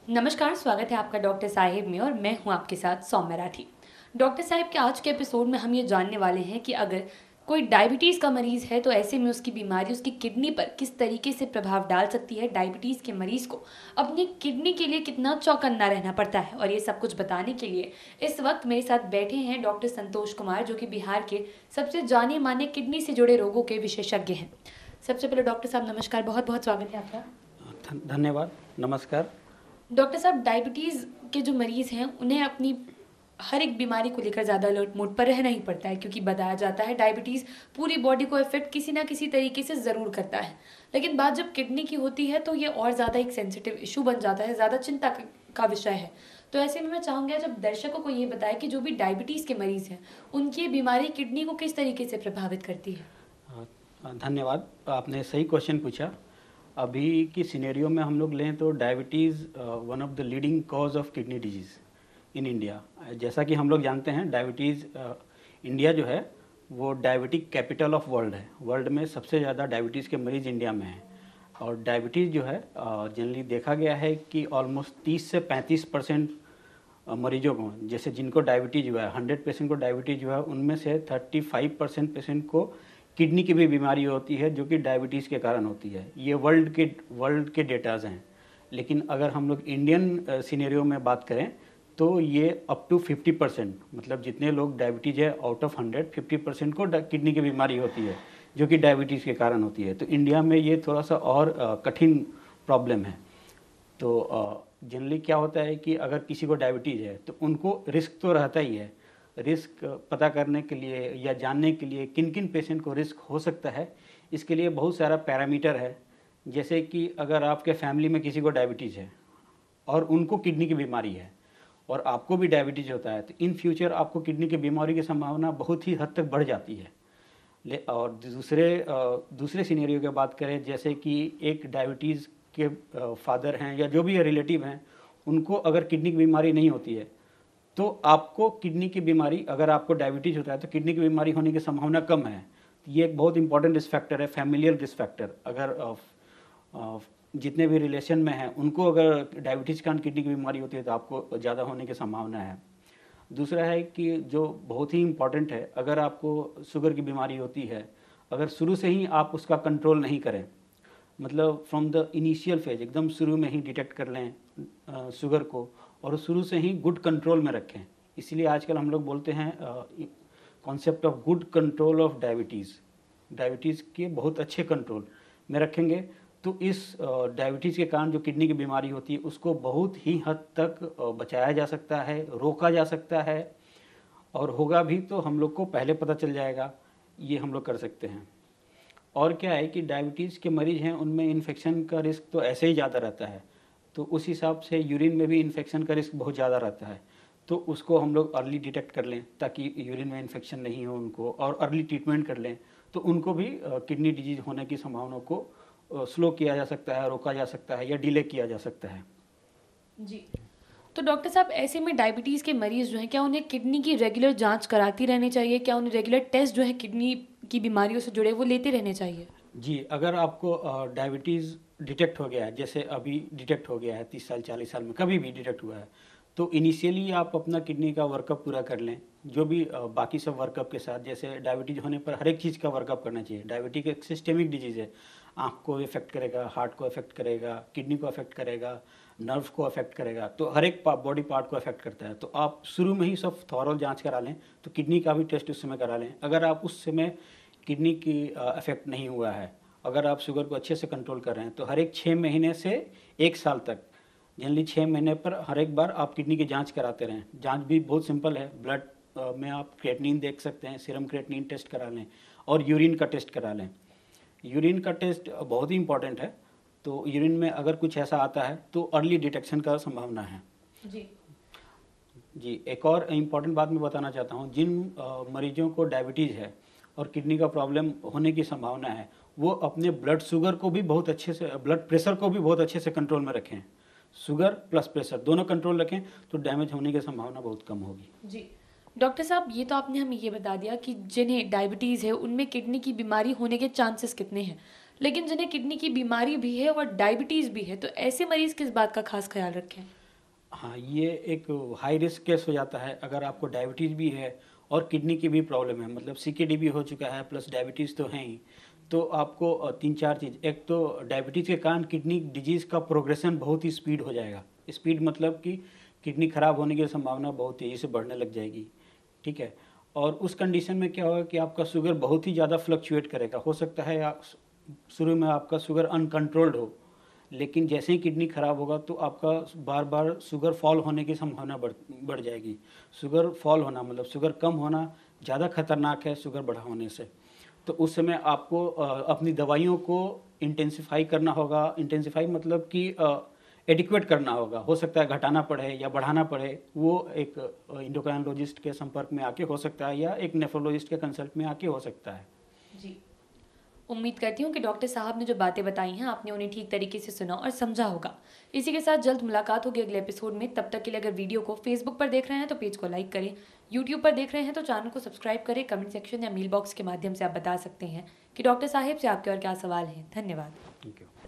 नमस्कार, स्वागत है आपका डॉक्टर साहिब में और मैं हूं आपके साथ सौम्य राठी। डॉक्टर साहिब के आज के एपिसोड में हम ये जानने वाले हैं कि अगर कोई डायबिटीज़ का मरीज़ है तो ऐसे में उसकी बीमारी उसकी किडनी पर किस तरीके से प्रभाव डाल सकती है। डायबिटीज़ के मरीज़ को अपनी किडनी के लिए कितना चौकन्ना रहना पड़ता है, और ये सब कुछ बताने के लिए इस वक्त मेरे साथ बैठे हैं डॉक्टर संतोष कुमार, जो कि बिहार के सबसे जाने माने किडनी से जुड़े रोगों के विशेषज्ञ हैं। सबसे पहले डॉक्टर साहब नमस्कार, बहुत बहुत स्वागत है आपका। धन्यवाद। नमस्कार। डॉक्टर साहब, डायबिटीज़ के जो मरीज़ हैं उन्हें अपनी हर एक बीमारी को लेकर ज़्यादा अलर्ट मोड पर रहना ही पड़ता है, क्योंकि बताया जाता है डायबिटीज़ पूरी बॉडी को इफेक्ट किसी ना किसी तरीके से ज़रूर करता है। लेकिन बात जब किडनी की होती है तो ये और ज़्यादा एक सेंसिटिव इशू बन जाता है, ज़्यादा चिंता का विषय है। तो ऐसे में मैं चाहूँगा जब दर्शकों को ये बताए कि जो भी डायबिटीज़ के मरीज़ हैं उनकी बीमारी किडनी को किस तरीके से प्रभावित करती है। धन्यवाद, आपने सही क्वेश्चन पूछा। अभी की सिनेरियो में हम लोग लें तो diabetes one of the leading cause of kidney disease in India. जैसा कि हम लोग जानते हैं डायबिटीज़ इंडिया जो है वो डायबिटिक कैपिटल ऑफ वर्ल्ड है। वर्ल्ड में सबसे ज़्यादा डायबिटीज़ के मरीज़ इंडिया में हैं। और डायबिटीज़ जो है जनरली देखा गया है कि ऑलमोस्ट 30 से 35% मरीजों को, जैसे जिनको डायबिटीज़ हुआ है 100 पेशेंट को डायबिटीज़ हुआ है, उनमें से 35% पेशेंट को किडनी की भी बीमारी होती है, जो कि डायबिटीज़ के कारण होती है। ये वर्ल्ड के डेटाज हैं। लेकिन अगर हम लोग इंडियन सिनेरियो में बात करें तो ये अप टू 50%, मतलब जितने लोग डायबिटीज़ है आउट ऑफ 100, 50% को किडनी की बीमारी होती है, जो कि डायबिटीज़ के कारण होती है। तो इंडिया में ये थोड़ा सा और कठिन प्रॉब्लम है। तो जनरली क्या होता है कि अगर किसी को डायबिटीज़ है तो उनको रिस्क तो रहता ही है। रिस्क पता करने के लिए या जानने के लिए किन किन पेशेंट को रिस्क हो सकता है, इसके लिए बहुत सारा पैरामीटर है। जैसे कि अगर आपके फैमिली में किसी को डायबिटीज़ है और उनको किडनी की बीमारी है और आपको भी डायबिटीज़ होता है, तो इन फ्यूचर आपको किडनी की बीमारी की संभावना बहुत ही हद तक बढ़ जाती है। और दूसरे सिनेरियो की बात करें, जैसे कि एक डायबिटीज़ के फादर हैं या जो भी रिलेटिव हैं, उनको अगर किडनी की बीमारी नहीं होती है तो आपको किडनी की बीमारी, अगर आपको डायबिटीज़ होता है तो किडनी की बीमारी होने की संभावना कम है। ये एक बहुत इंपॉर्टेंट रिस्क फैक्टर है, फैमिलियल रिस्क फैक्टर। अगर जितने भी रिलेशन में हैं उनको अगर डायबिटीज़ के कारण किडनी की बीमारी होती है तो आपको ज़्यादा होने की संभावना है। दूसरा है कि जो बहुत ही इम्पॉर्टेंट है, अगर आपको शुगर की बीमारी होती है, अगर शुरू से ही आप उसका कंट्रोल नहीं करें, मतलब फ्रॉम द इनिशियल फेज एकदम शुरू में ही डिटेक्ट कर लें शुगर को और शुरू से ही गुड कंट्रोल में रखें। इसलिए आजकल हम लोग बोलते हैं concept of good control of diabetes. Diabetes के बहुत अच्छे कंट्रोल में रखेंगे तो इस डायबिटीज़ के कारण जो किडनी की बीमारी होती है उसको बहुत ही हद तक बचाया जा सकता है, रोका जा सकता है। और होगा भी तो हम लोग को पहले पता चल जाएगा, ये हम लोग कर सकते हैं। और क्या है कि डायबिटीज़ के मरीज़ हैं उनमें इन्फेक्शन का रिस्क तो ऐसे ही ज़्यादा रहता है, तो उस हिसाब से यूरिन में भी इन्फेक्शन का रिस्क बहुत ज़्यादा रहता है। तो उसको हम लोग अर्ली डिटेक्ट कर लें ताकि यूरिन में इन्फेक्शन नहीं हो उनको, और अर्ली ट्रीटमेंट कर लें तो उनको भी किडनी डिजीज़ होने की संभावना को स्लो किया जा सकता है, रोका जा सकता है या डिले किया जा सकता है। जी, तो डॉक्टर साहब ऐसे में डायबिटीज़ के मरीज़ जो हैं, क्या उन्हें किडनी की रेगुलर जांच कराती रहनी चाहिए? क्या उन्हें रेगुलर टेस्ट जो है किडनी की बीमारियों से जुड़े वो लेते रहने चाहिए? जी, अगर आपको डायबिटीज़ डिटेक्ट हो गया है, जैसे अभी डिटेक्ट हो गया है 30 साल 40 साल में कभी भी डिटेक्ट हुआ है, तो इनिशियली आप अपना किडनी का वर्कअप पूरा कर लें। जो भी बाकी सब वर्कअप के साथ, जैसे डायबिटीज़ होने पर हर एक चीज़ का वर्कअप करना चाहिए। डायबिटीज़ एक सिस्टेमिक डिजीज़ है, आँख को इफेक्ट करेगा, हार्ट को इफेक्ट करेगा, किडनी को अफेक्ट करेगा, नर्व को अफेक्ट करेगा, तो हर एक बॉडी पार्ट को अफेक्ट करता है। तो आप शुरू में ही सब थॉरल जांच करा लें, तो किडनी का भी टेस्ट उस समय करा लें। अगर आप उस समय किडनी की अफेक्ट नहीं हुआ है, अगर आप शुगर को अच्छे से कंट्रोल कर रहे हैं, तो हर एक 6 महीने से 1 साल तक, जनरली 6 महीने पर हर एक बार आप किडनी की जांच कराते रहें। जांच भी बहुत सिंपल है, ब्लड में आप क्रिएटिनिन देख सकते हैं, सीरम क्रिएटिनिन टेस्ट करा लें और यूरिन का टेस्ट करा लें। यूरिन का टेस्ट बहुत ही इंपॉर्टेंट है, तो यूरिन में अगर कुछ ऐसा आता है तो अर्ली डिटेक्शन का संभावना है। जी, एक और इम्पॉर्टेंट बात मैं बताना चाहता हूँ, जिन मरीजों को डायबिटीज़ है और किडनी का प्रॉब्लम होने की संभावना है, वो अपने ब्लड शुगर को भी बहुत अच्छे से, ब्लड प्रेशर को भी बहुत अच्छे से कंट्रोल में रखें। शुगर प्लस प्रेशर दोनों कंट्रोल रखें तो डैमेज होने की संभावना बहुत कम होगी। जी, डॉक्टर साहब, ये तो आपने हमें ये बता दिया कि जिन्हें डायबिटीज़ है उनमें किडनी की बीमारी होने के चांसेस कितने हैं, लेकिन जिन्हें किडनी की बीमारी भी है और डायबिटीज़ भी है तो ऐसे मरीज़ किस बात का खास ख्याल रखें? हाँ, ये एक हाई रिस्क केस हो जाता है अगर आपको डायबिटीज़ भी है और किडनी की भी प्रॉब्लम है, मतलब सीकेडी भी हो चुका है प्लस डायबिटीज़ तो है ही। तो आपको 3-4 चीज़, एक तो डायबिटीज़ के कारण किडनी डिजीज़ का प्रोग्रेशन बहुत ही स्पीड हो जाएगा। स्पीड मतलब कि किडनी खराब होने की संभावना बहुत तेज़ी से बढ़ने लग जाएगी, ठीक है? और उस कंडीशन में क्या होगा कि आपका शुगर बहुत ही ज़्यादा फ्लक्चुएट करेगा। हो सकता है शुरू में आपका शुगर अनकंट्रोल्ड हो, लेकिन जैसे ही किडनी खराब होगा तो आपका बार बार शुगर फॉल होने की संभावना बढ़ जाएगी। शुगर फॉल होना मतलब शुगर कम होना ज़्यादा खतरनाक है शुगर बढ़ा होने से। तो उस समय आपको अपनी दवाइयों को इंटेंसिफाई करना होगा। इंटेंसिफाई मतलब कि एडिक्वेट करना होगा। हो सकता है घटाना पड़े या बढ़ाना पड़े, वो एक इंडोक्राइनोलॉजिस्ट के संपर्क में आके हो सकता है या एक नेफ्रोलॉजिस्ट के कंसल्ट में आके हो सकता है। जी, उम्मीद करती हूँ कि डॉक्टर साहब ने जो बातें बताई हैं आपने उन्हें ठीक तरीके से सुना और समझा होगा। इसी के साथ जल्द मुलाकात होगी अगले एपिसोड में। तब तक के लिए अगर वीडियो को फेसबुक पर देख रहे हैं तो पेज को लाइक करें, यूट्यूब पर देख रहे हैं तो चैनल को सब्सक्राइब करें। कमेंट सेक्शन या मेल बॉक्स के माध्यम से आप बता सकते हैं कि डॉक्टर साहिब से आपके और क्या सवाल हैं। धन्यवाद। Thank you.